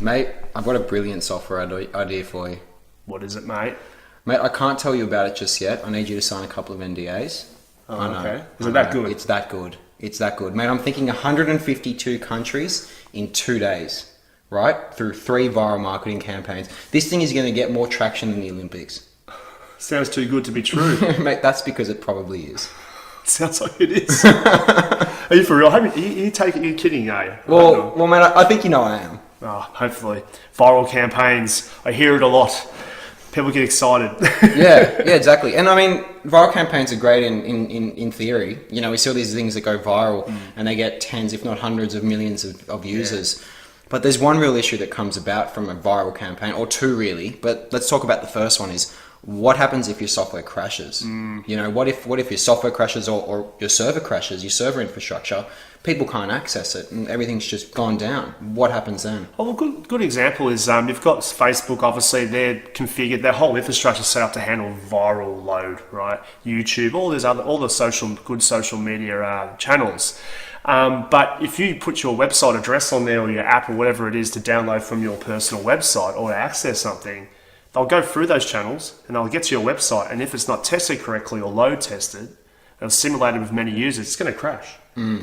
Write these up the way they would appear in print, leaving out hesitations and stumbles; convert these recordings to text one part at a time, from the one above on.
Mate, I've got a brilliant software idea for you. What is it, mate? Mate, I can't tell you about it just yet. I need you to sign a couple of NDAs. Oh, I know. okay. Is it that good? It's that good. It's that good. Mate, I'm thinking 152 countries in 2 days, right? Through 3 viral marketing campaigns. This thing is going to get more traction than the Olympics. Sounds too good to be true. Mate, that's because it probably is. Sounds like it is. Are you for real? Are you kidding, are you? Well, mate, I think you know I am. Oh, hopefully. Viral campaigns. I hear it a lot. People get excited. yeah, exactly. And I mean, viral campaigns are great in theory. You know, we see all these things that go viral and they get tens, if not hundreds of millions of users. Yeah. But there's one real issue that comes about from a viral campaign, or two really. But let's talk about the first one is, what happens if your software crashes? You know, what if your software crashes or your server crashes, your server infrastructure, people can't access it and everything's just gone down. What happens then? Well, good example is you've got Facebook, obviously they're configured, their whole infrastructure is set up to handle viral load, right? YouTube, all the good social media channels. But if you put your website address on there or your app or whatever it is to download from your personal website or to access something, they'll go through those channels and they'll get to your website, and if it's not tested correctly or load tested, or simulated with many users, it's going to crash.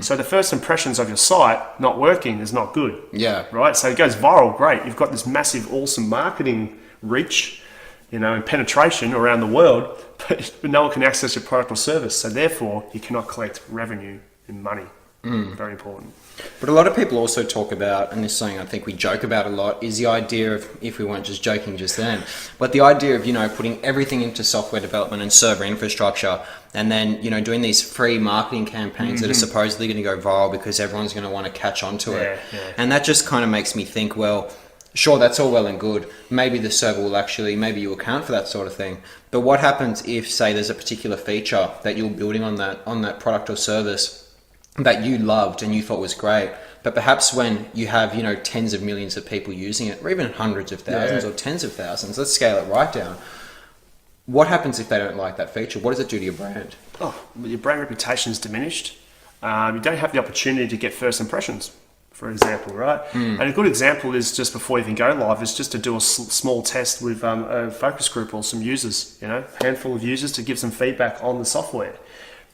So the first impressions of your site not working is not good. Yeah. Right? So it goes viral, great. You've got this massive, awesome marketing reach, and penetration around the world, but no one can access your product or service. So therefore, you cannot collect revenue and money. Very important. But a lot of people also talk about, and this is something I think we joke about a lot, is the idea of, if we weren't just joking just then, but the idea of, putting everything into software development and server infrastructure, and then, doing these free marketing campaigns that are supposedly going to go viral because everyone's going to want to catch on to it. Yeah. And that just kind of makes me think, well, sure, that's all well and good. Maybe the server will maybe you account for that sort of thing. But what happens if, say, there's a particular feature that you're building on that product or service that you loved and you thought was great, but perhaps when you have tens of millions of people using it, or even hundreds of thousands or tens of thousands, let's scale it right down, what happens if they don't like that feature? What does it do to your brand? Your brand reputation is diminished. You don't have the opportunity to get first impressions, for example, right? And a good example is, just before you even go live, is just to do a small test with a focus group or some users, a handful of users, to give some feedback on the software.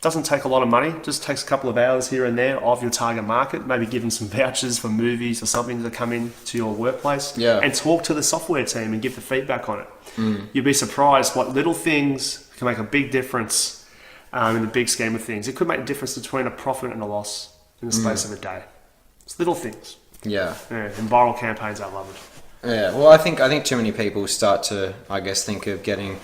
Doesn't take a lot of money, just takes a couple of hours here and there of your target market, maybe give them some vouchers for movies or something to come in to your workplace, and talk to the software team and give the feedback on it. You'd be surprised what little things can make a big difference in the big scheme of things. It could make a difference between a profit and a loss in the space of a day. It's little things. Yeah. And viral campaigns, I love it. Yeah, well, I think too many people start to, think of getting,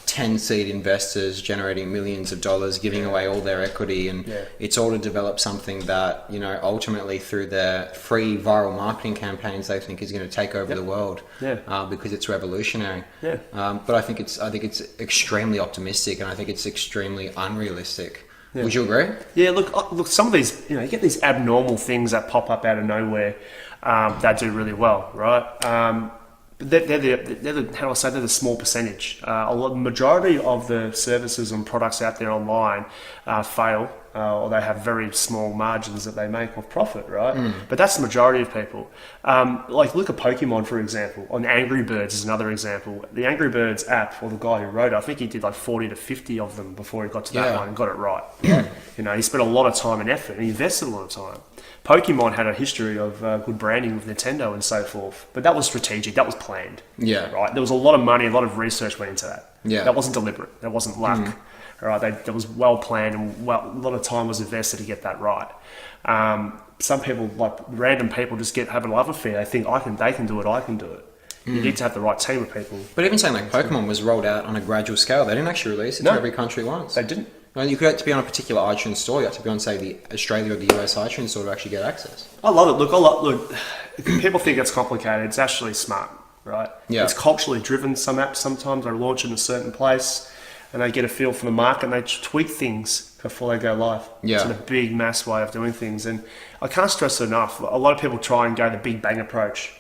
10 seed investors generating millions of dollars, giving away all their equity, and it's all to develop something that, ultimately through their free viral marketing campaigns, they think is going to take over the world, because it's revolutionary. But I think it's extremely optimistic, and I think it's extremely unrealistic. Would you agree? Yeah, look, some of these, you get these abnormal things that pop up out of nowhere that do really well, right? They're the small percentage. The majority of the services and products out there online fail, or they have very small margins that they make of profit, right? But that's the majority of people. Look at Pokemon, for example. On Angry Birds is another example. The Angry Birds app, or the guy who wrote it, I think he did 40 to 50 of them before he got to that one and got it right. He spent a lot of time and effort, and he invested a lot of time. Pokemon had a history of good branding with Nintendo and so forth, but that was strategic, that was planned. Right? There was a lot of money, a lot of research went into that. That wasn't deliberate, that wasn't luck. Right? That was well planned, and a lot of time was invested to get that right. Some people, random people, just have a love affair. They think they can do it, I can do it. You need to have the right team of people. But even saying Pokemon was rolled out on a gradual scale, they didn't actually release it to every country once. They didn't. Well, you could have to be on a particular iTunes store. You have to be on, say, the Australia or the US iTunes store to actually get access. I love it. Look, people think it's complicated. It's actually smart, right? Yeah. It's culturally driven. Some apps sometimes are launched in a certain place, and they get a feel for the market, and they tweak things before they go live. It's a big, mass way of doing things. And I can't stress it enough. A lot of people try and go the big bang approach,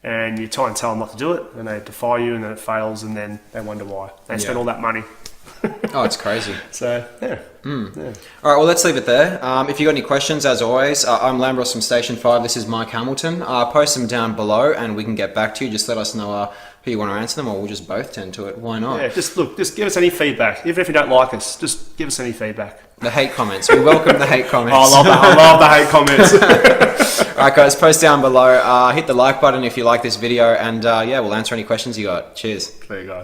and you try and tell them not to do it, and they defy you, and then it fails, and then they wonder why. They spend all that money. Oh, it's crazy. So yeah. All right, well, let's leave it there. If you got any questions, as always, I'm Lambros from Station 5. This is Mike Hamilton. Post them down below and we can get back to you. Just let us know who you want to answer them, or we'll just both tend to it. Why not? Yeah, just give us any feedback. Even if you don't like us, just give us any feedback. The hate comments. We welcome the hate comments. Oh, I love that. I love the hate comments. All right, guys, post down below. Hit the like button if you like this video, and yeah, we'll answer any questions you got. Cheers. There you go.